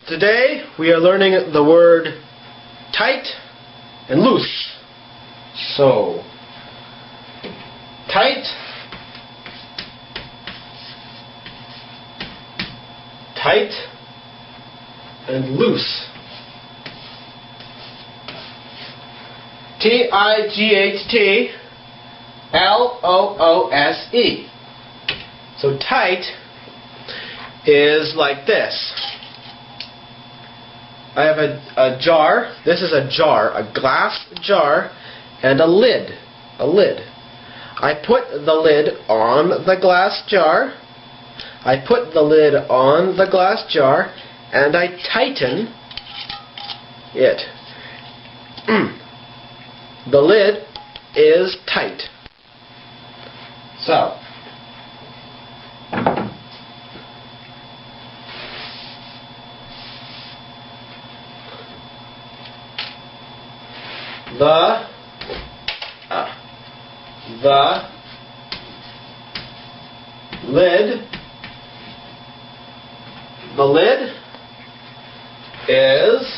Today we are learning the word tight and loose. So, tight, tight, and loose. T-I-G-H-T-L-O-O-S-E. So tight is like this. I have a jar. This is a jar, a glass jar, and a lid. I put the lid on the glass jar. I put the lid on the glass jar, and I tighten it. The lid is tight. So, the lid is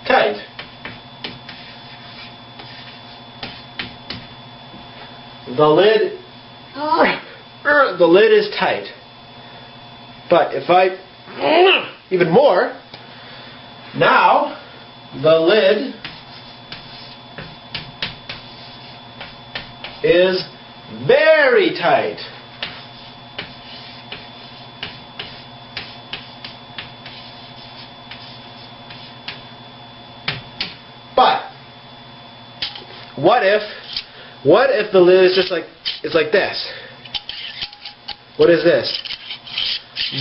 tight. The lid is tight. But if I even more, now the lid is very tight. But what if the lid is just like it's like this? What is this?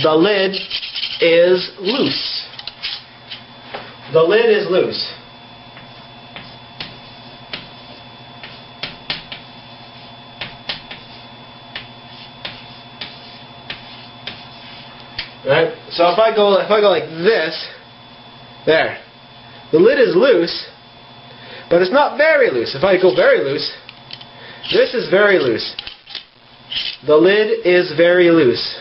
The lid is loose. The lid is loose. Right? So if I go like this, there. The lid is loose, but it's not very loose. If I go very loose, this is very loose. The lid is very loose.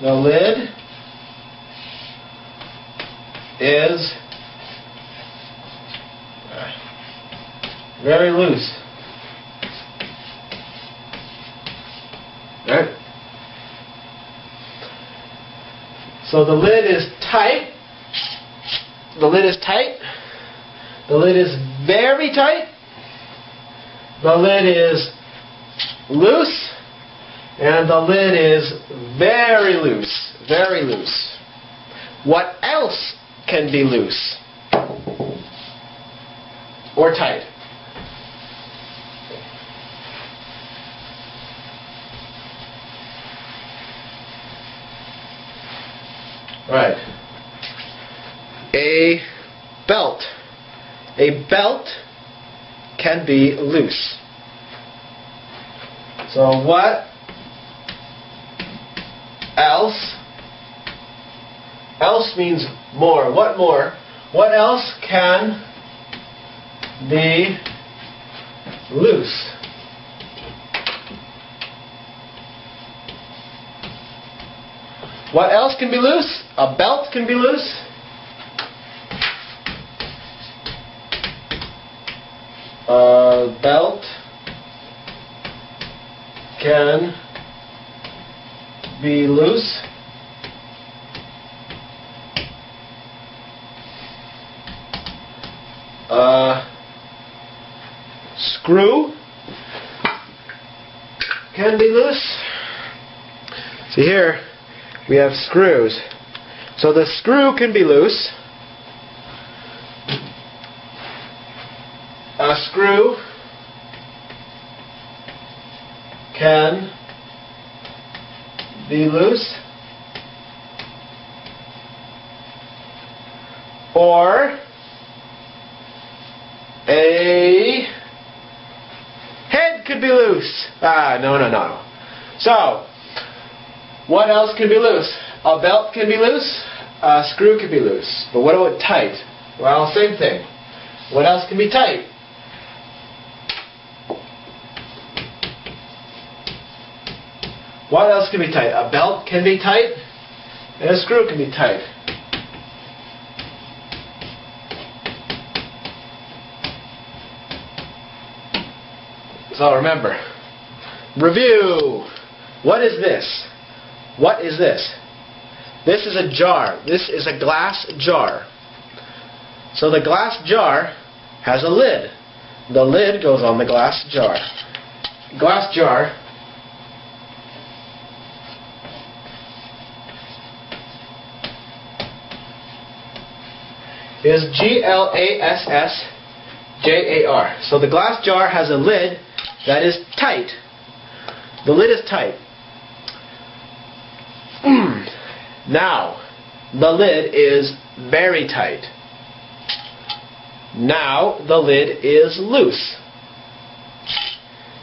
The lid is very loose. Right? So the lid is tight. The lid is tight. The lid is very tight. The lid is loose. And the lid is very loose. Very loose. What else can be loose? Or tight? Right. A belt. A belt can be loose. So what else? Else means more. What more? What else can be loose? What else can be loose? A belt can be loose. A belt can be loose. A screw can be loose. See here, we have screws. So the screw can be loose. A screw can be loose. Or a head could be loose. No. So, what else can be loose? A belt can be loose. A screw can be loose. But what about tight? Well, same thing. What else can be tight? What else can be tight? A belt can be tight, and a screw can be tight. So remember, review. What is this? What is this? This is a jar. This is a glass jar. So the glass jar has a lid. The lid goes on the glass jar. Glass jar is Glassjar. So the glass jar has a lid that is tight. The lid is tight. Now, the lid is very tight. Now, the lid is loose.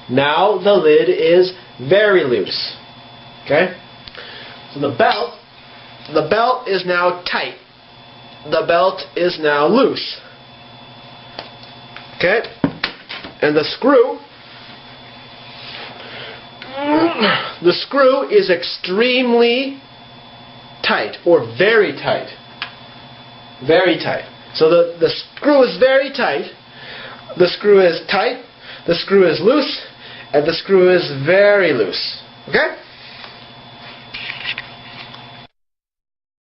Now, the lid is very loose. Okay? So the belt is now tight. The belt is now loose. Okay? And the screw is extremely tight, or very tight. Very tight. So the screw is very tight, the screw is tight, the screw is loose, and the screw is very loose. Okay?